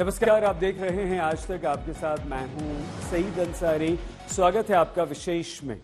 नमस्कार, आप देख रहे हैं आज तक। आपके साथ मैं हूं सईद अंसारी। स्वागत है आपका विशेष में।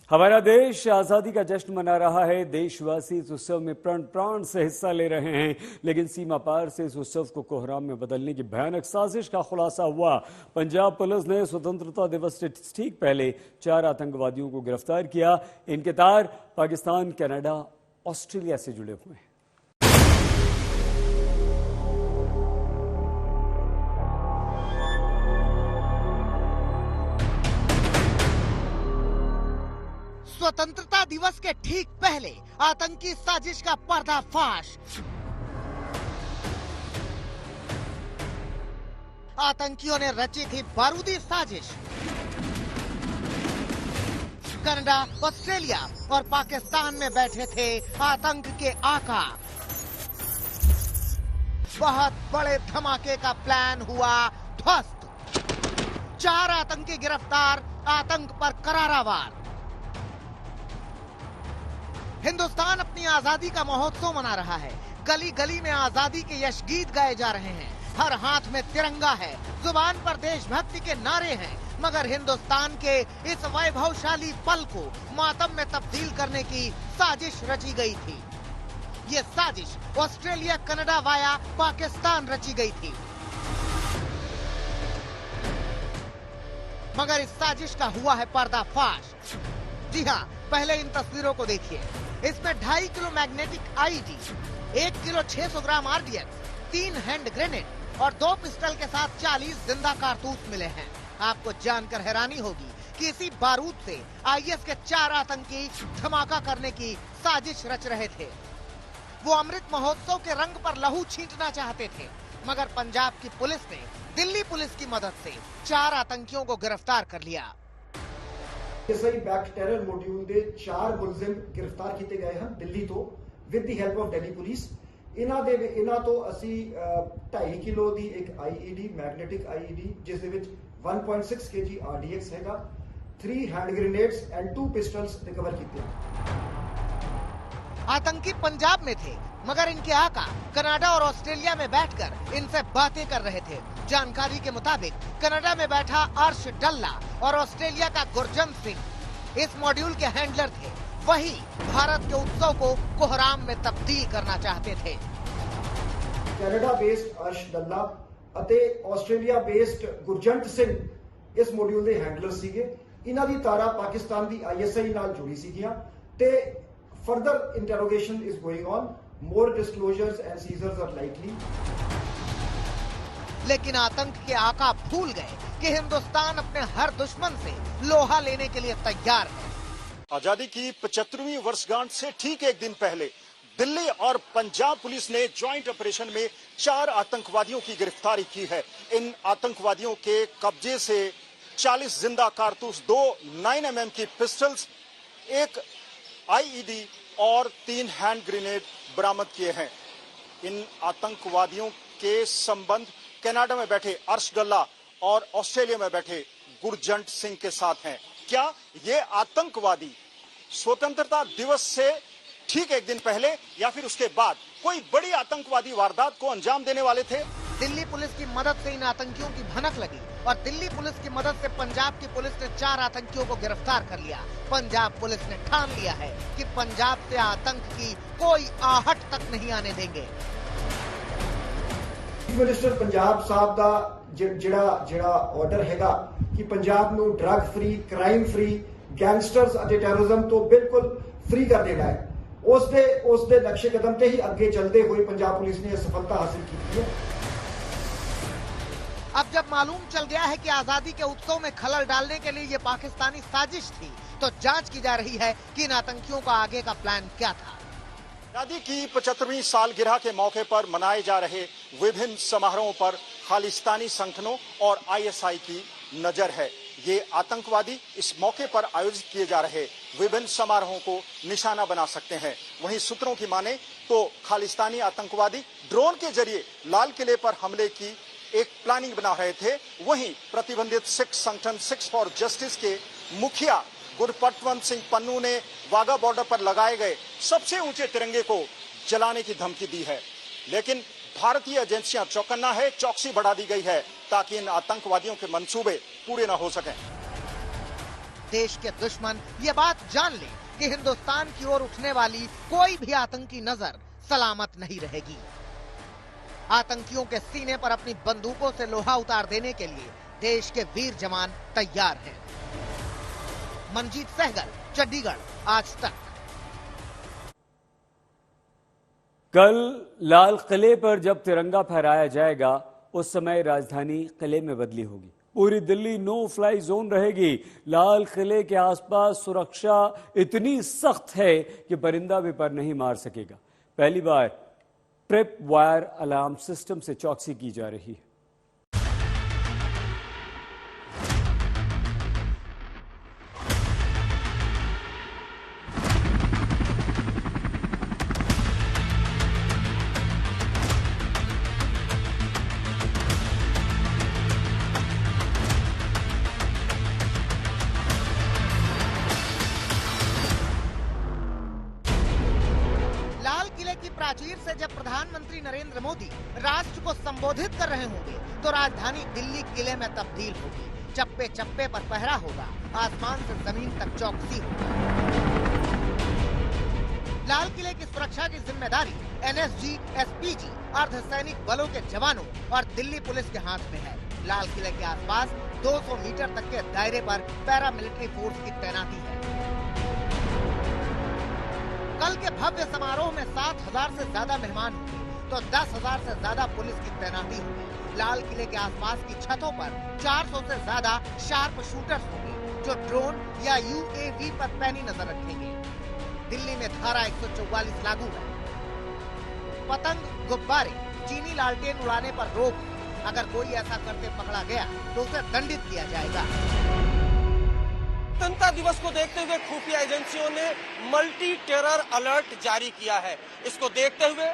हमारा देश आजादी का जश्न मना रहा है। देशवासी इस उत्सव में प्राण प्राण से हिस्सा ले रहे हैं, लेकिन सीमा पार से इस उत्सव को कोहराम में बदलने की भयानक साजिश का खुलासा हुआ। पंजाब पुलिस ने स्वतंत्रता दिवस से ठीक पहले 4 आतंकवादियों को गिरफ्तार किया। इनके तार पाकिस्तान, कनाडा, ऑस्ट्रेलिया से जुड़े हुए हैं। स्वतंत्रता दिवस के ठीक पहले आतंकी साजिश का पर्दाफाश। आतंकियों ने रची थी बारूदी साजिश। कनाडा, ऑस्ट्रेलिया और पाकिस्तान में बैठे थे आतंक के आका। बहुत बड़े धमाके का प्लान हुआ ध्वस्त। 4 आतंकी गिरफ्तार, आतंक पर करारा वार। हिंदुस्तान अपनी आजादी का महोत्सव मना रहा है। गली गली में आजादी के यश गीत गाए जा रहे हैं। हर हाथ में तिरंगा है, जुबान पर देशभक्ति के नारे हैं। मगर हिंदुस्तान के इस वैभवशाली पल को मातम में तब्दील करने की साजिश रची गई थी। ये साजिश ऑस्ट्रेलिया, कनाडा वाया पाकिस्तान रची गई थी। मगर इस साजिश का हुआ है पर्दाफाश। जी हाँ, पहले इन तस्वीरों को देखिए। इसमें 2.5 किलो मैग्नेटिक आईडी, 1 किलो 600 ग्राम आरडीएक्स, 3 हैंड ग्रेनेड और 2 पिस्टल के साथ 40 जिंदा कारतूस मिले हैं। आपको जानकर हैरानी होगी कि इसी बारूद से आईएस के 4 आतंकी धमाका करने की साजिश रच रहे थे। वो अमृत महोत्सव के रंग पर लहू छींटना चाहते थे, मगर पंजाब की पुलिस ने दिल्ली पुलिस की मदद से 4 आतंकियों को गिरफ्तार कर लिया। ਸਹੀ ਬੈਕ ਟੈਰਰ ਮੋਡਿਊਲ ਦੇ 4 ਮੁਲਜ਼ਮ ਗ੍ਰਿਫਤਾਰ ਕੀਤੇ ਗਏ ਹਨ ਦਿੱਲੀ ਤੋਂ with the help of Delhi police. ਇਹਨਾਂ ਤੋਂ ਅਸੀਂ 2.5 ਕਿਲੋ ਦੀ ਇੱਕ ਆਈਈਡੀ, ਮੈਗਨੇਟਿਕ ਆਈਈਡੀ, ਜਿਸ ਦੇ ਵਿੱਚ 1.6 kg ਆਰਡੀਐਕਸ ਹੈਗਾ, 3 hand grenades and 2 pistols recover किए। आतंकी पंजाब में थे, मगर इनके आका कनाडा और ऑस्ट्रेलिया में बैठकर इनसे बातें कर रहे थे। जानकारी के मुताबिक कनाडा में बैठा अर्श डल्ला और ऑस्ट्रेलिया का गुरजंत सिंह इस मॉड्यूल के हैंडलर थे। वही भारत के उत्सव को कोहराम में तब्दील करना चाहते थे। कनाडा बेस्ड अर्श डल्ला ਅਤੇ ਆਸਟ੍ਰੇਲੀਆ ਬੇਸਡ ਗੁਰਜੰਟ ਸਿੰਘ ਇਸ ਮੋਡਿਊਲ ਦੇ ਹੈਂਡਲਰ ਸੀਗੇ। ਇਹਨਾਂ ਦੀ ਤਾਰਾ ਪਾਕਿਸਤਾਨ ਦੀ ਆਈਐਸਆਈ ਨਾਲ ਜੁੜੀ ਸੀਗੀਆਂ ਤੇ further interrogation is going on. More disclosures and seizures are likely. लेकिन आतंक के आका भूल गए कि हिंदुस्तान अपने हर दुश्मन से लोहा लेने के लिए तैयार है। आजादी की 75वीं वर्षगांठ से ठीक एक दिन पहले दिल्ली और पंजाब पुलिस ने ज्वाइंट ऑपरेशन में 4 आतंकवादियों की गिरफ्तारी की है। इन आतंकवादियों के कब्जे से 40 जिंदा कारतूस, 2 9mm की पिस्टल्स, 1 आईईडी और 3 हैंड ग्रेनेड बरामद किए हैं। इन आतंकवादियों के संबंध कनाडा में बैठे अर्श डल्ला और ऑस्ट्रेलिया में बैठे गुरजंट सिंह के साथ हैं। क्या ये आतंकवादी स्वतंत्रता दिवस से ठीक एक दिन पहले या फिर उसके बाद कोई बड़ी आतंकवादी वारदात को अंजाम देने वाले थे? दिल्ली पुलिस की मदद से इन आतंकियों की भनक लगी और दिल्ली पुलिस की मदद से पंजाब की पुलिस ने 4 आतंकियों को गिरफ्तार कर लिया। पंजाब पुलिस ने ठान लिया है कि पंजाब से आतंक की कोई आहट तक नहीं आने देंगे। चीफ मिनिस्टर पंजाब साहब का ਜਿਹੜਾ ਆਰਡਰ ਹੈਗਾ ਕਿ ਪੰਜਾਬ ਨੂੰ drug free, crime free, gangsters ਅਤੇ ਟੈਰਰਿਜ਼ਮ ਤੋਂ ਬਿਲਕੁਲ ਫ੍ਰੀ ਕਰ ਦੇਣਾ ਹੈ, ਉਸ ਦੇ ਨਕਸ਼ੇ ਕਦਮ ਤੇ ਹੀ ਅੱਗੇ ਚੱਲਦੇ ਹੋਏ पंजाब पुलिस ने सफलता हासिल की है। अब जब मालूम चल गया है कि आजादी के उत्सव में खलल डालने के लिए ये पाकिस्तानी साजिश थी, तो जांच की जा रही है कि इन आतंकियों का आगे का प्लान क्या था। आजादी की 75वीं सालगिरह के मौके पर मनाए जा रहे विभिन्न समारोहों पर खालिस्तानी संगठनों और आईएसआई की नजर है। ये आतंकवादी इस मौके पर आयोजित किए जा रहे विभिन्न समारोहों को निशाना बना सकते हैं। वहीं सूत्रों की माने तो खालिस्तानी आतंकवादी ड्रोन के जरिए लाल किले पर हमले की एक प्लानिंग बना रहे थे। वहीं प्रतिबंधित सिख संगठन सिक्स फॉर जस्टिस के मुखिया गुरपतवंत सिंह पन्नू ने वाघा बॉर्डर पर लगाए गए सबसे ऊंचे तिरंगे को जलाने की धमकी दी है। लेकिन भारतीय एजेंसियां चौकन्ना है, चौकसी बढ़ा दी गई है ताकि इन आतंकवादियों के मंसूबे पूरे न हो सकें। देश के दुश्मन ये बात जान ले कि हिंदुस्तान की ओर उठने वाली कोई भी आतंकी नजर सलामत नहीं रहेगी। आतंकियों के सीने पर अपनी बंदूकों से लोहा उतार देने के लिए देश के वीर जवान तैयार हैं। मनजीत सहगल, चंडीगढ़, आज तक। कल लाल किले पर जब तिरंगा फहराया जाएगा उस समय राजधानी किले में बदली होगी। पूरी दिल्ली नो फ्लाई जोन रहेगी। लाल किले के आसपास सुरक्षा इतनी सख्त है कि परिंदा भी पर नहीं मार सकेगा। पहली बार ट्रिप वायर अलार्म सिस्टम से चौकसी की जा रही है। प्राचीर से जब प्रधानमंत्री नरेंद्र मोदी राष्ट्र को संबोधित कर रहे होंगे तो राजधानी दिल्ली किले में तब्दील होगी। चप्पे चप्पे पर पहरा होगा, आसमान से जमीन तक चौकसी होगी। लाल किले की सुरक्षा की जिम्मेदारी एनएसजी, एसपीजी, अर्धसैनिक बलों के जवानों और दिल्ली पुलिस के हाथ में है। लाल किले के आसपास 200 मीटर तक के दायरे पर पैरामिलिट्री फोर्स की तैनाती है। कल के भव्य समारोह में 7,000 से ज्यादा मेहमान होंगे तो 10,000 से ज्यादा पुलिस की तैनाती होगी। लाल किले के आसपास की छतों पर 400 से ज्यादा शार्प शूटर्स होंगे जो ड्रोन या यूएवी पर पैनी नजर रखेंगे। दिल्ली में धारा 144 लागू है। पतंग, गुब्बारे, चीनी लालटेन उड़ाने पर रोक। अगर कोई ऐसा करते पकड़ा गया तो उसे दंडित किया जाएगा। स्वतंत्रता दिवस को देखते हुए खुफिया एजेंसियों ने मल्टी टेरर अलर्ट जारी किया है। इसको देखते हुए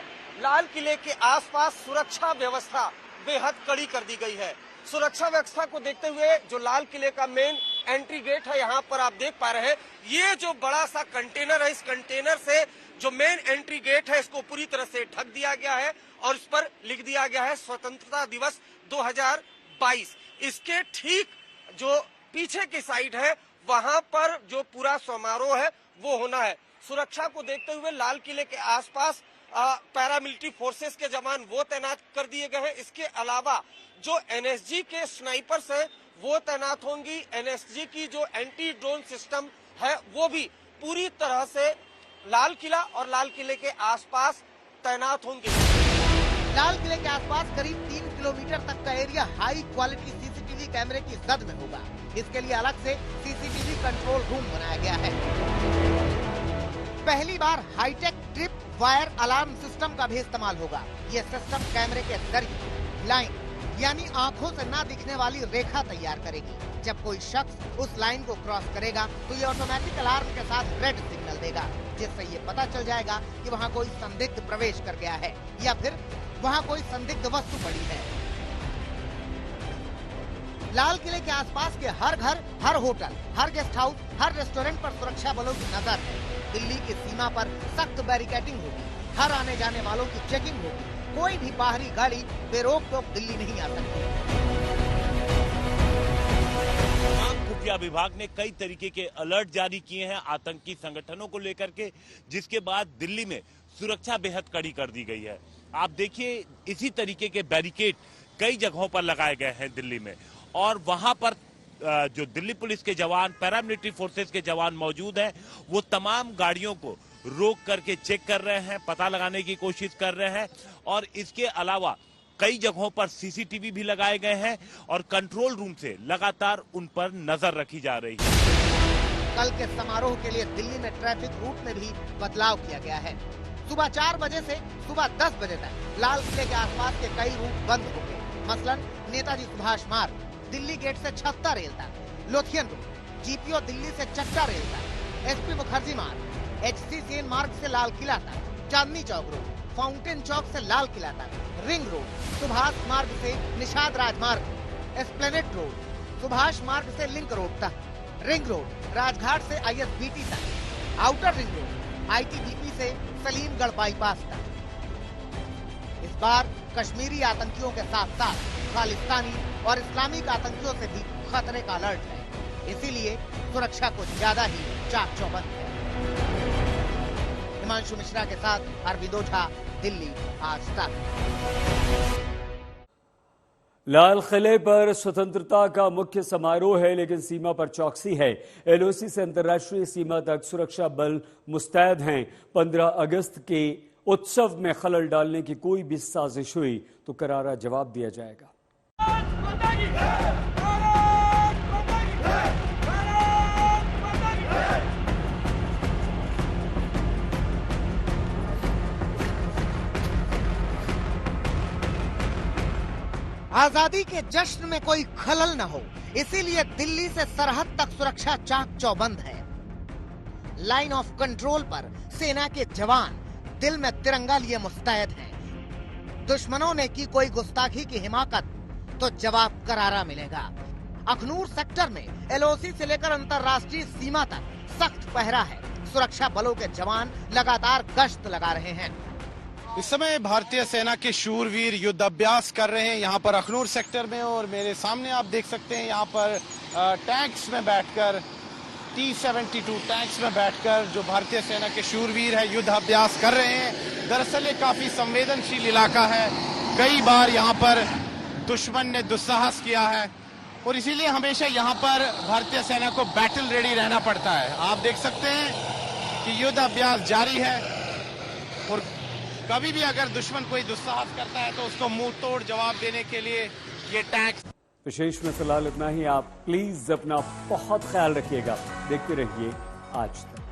लाल किले के आसपास सुरक्षा व्यवस्था बेहद कड़ी कर दी गई है। सुरक्षा व्यवस्था को देखते हुए जो लाल किले का मेन एंट्री गेट है, यहाँ पर आप देख पा रहे हैं, ये जो बड़ा सा कंटेनर है, इस कंटेनर से जो मेन एंट्री गेट है इसको पूरी तरह से ढक दिया गया है और इस पर लिख दिया गया है स्वतंत्रता दिवस 2022। इसके ठीक जो पीछे की साइड है वहां पर जो पूरा समारोह है वो होना है। सुरक्षा को देखते हुए लाल किले के आसपास पैरामिलिट्री फोर्सेस के जवान वो तैनात कर दिए गए हैं। इसके अलावा जो एनएसजी के स्नाइपर्स हैं वो तैनात होंगी। एनएसजी की जो एंटी ड्रोन सिस्टम है वो भी पूरी तरह से लाल किला और लाल किले के आसपास तैनात होंगे। लाल किले के आसपास करीब 3 किलोमीटर तक का एरिया हाई क्वालिटी सीसीटीवी कैमरे की जद में होगा। इसके लिए अलग से सीसीटीवी कंट्रोल रूम बनाया गया है। पहली बार hitech trip wire alarm system का भी इस्तेमाल होगा। ये सिस्टम कैमरे के जरिए लाइन यानी आंखों से ना दिखने वाली रेखा तैयार करेगी। जब कोई शख्स उस लाइन को क्रॉस करेगा तो ये ऑटोमेटिक अलार्म के साथ रेड सिग्नल देगा, जिससे ये पता चल जाएगा कि वहाँ कोई संदिग्ध प्रवेश कर गया है या फिर वहाँ कोई संदिग्ध वस्तु पड़ी है। लाल किले के आसपास के हर घर, हर होटल, हर गेस्ट हाउस, हर रेस्टोरेंट पर सुरक्षा बलों की नजर है। दिल्ली की सीमा पर सख्त बैरिकेडिंग होगी। हर आने जाने वालों की चेकिंग होगी। कोई भी बाहरी गाड़ी बेरोक टोक दिल्ली नहीं आ सकती। खुफिया विभाग ने कई तरीके के अलर्ट जारी किए हैं आतंकी संगठनों को लेकर के, जिसके बाद दिल्ली में सुरक्षा बेहद कड़ी कर दी गई है। आप देखिए इसी तरीके के बैरिकेड कई जगहों पर लगाए गए हैं दिल्ली में और वहां पर जो दिल्ली पुलिस के जवान, पैरामिलिट्री फोर्सेस के जवान मौजूद हैं, वो तमाम गाड़ियों को रोक करके चेक कर रहे हैं, पता लगाने की कोशिश कर रहे हैं और इसके अलावा कई जगहों पर सीसीटीवी भी लगाए गए हैं और कंट्रोल रूम से लगातार उन पर नजर रखी जा रही है। कल के समारोह के लिए दिल्ली में ट्रैफिक रूट में भी बदलाव किया गया है। सुबह 4 बजे से सुबह 10 बजे तक लाल किले के आसपास के कई रूट बंद हो गए। मसलन नेताजी सुभाष मार्ग दिल्ली गेट से छत्ता रेल तक, लोथियन रोड, जीपीओ दिल्ली से चट्टा रेल तक, एसपी मुखर्जी मार्ग, HCCN मार्ग से लाल किला तक, चांदनी चौक रोड, फाउंटेन चौक से लाल किला तक, रिंग रोड, सुभाष मार्ग से निषाद राजमार्ग, एस्प्लेनेड रोड, सुभाष मार्ग से लिंक रोड तक, रिंग रोड, राजघाट से ISBT तक, आउटर रिंग रोड, ITBP से सलीमगढ़ बाईपास तक। इस बार कश्मीरी आतंकियों के साथ साथ खालिस्तानी और इस्लामिक आतंकियों से भी खतरे का अलर्ट है। इसीलिए सुरक्षा को ज्यादा ही चाक चौबंद है। हिमांशु मिश्रा के साथ अरविंद ओझा, दिल्ली, आज तक। लाल किले पर स्वतंत्रता का मुख्य समारोह है, लेकिन सीमा पर चौकसी है। एलओसी से अंतर्राष्ट्रीय सीमा तक सुरक्षा बल मुस्तैद हैं। 15 अगस्त के उत्सव में खलल डालने की कोई भी साजिश हुई तो करारा जवाब दिया जाएगा। आजादी के जश्न में कोई खलल न हो, इसीलिए दिल्ली से सरहद तक सुरक्षा चाक चौबंद है। लाइन ऑफ कंट्रोल पर सेना के जवान दिल में तिरंगा लिए मुस्तैद हैं। दुश्मनों ने की कोई गुस्ताखी की हिमाकत तो जवाब करारा मिलेगा। अखनूर सेक्टर में एलओसी से लेकर अंतर्राष्ट्रीय सीमा तक सख्त पहरा है। सुरक्षा बलों के जवान लगातार गश्त लगा रहे हैं। इस समय भारतीय सेना के शूरवीर युद्ध अभ्यास कर रहे हैं यहाँ पर अखनूर सेक्टर में, और मेरे सामने आप देख सकते हैं यहाँ पर टैंक्स में बैठकर T-72 टैंक्स में बैठकर जो भारतीय सेना के शूरवीर है युद्ध अभ्यास कर रहे हैं। दरअसल ये काफी संवेदनशील इलाका है। कई बार यहाँ पर दुश्मन ने दुस्साहस किया है और इसीलिए हमेशा यहाँ पर भारतीय सेना को बैटल रेडी रहना पड़ता है। आप देख सकते हैं कि युद्ध अभ्यास जारी है और कभी भी अगर दुश्मन कोई दुस्साहस करता है तो उसको मुंह तोड़ जवाब देने के लिए ये टैंक। विशेष में फिलहाल इतना ही। आप प्लीज अपना बहुत ख्याल रखिएगा। देखते रहिए आज तक।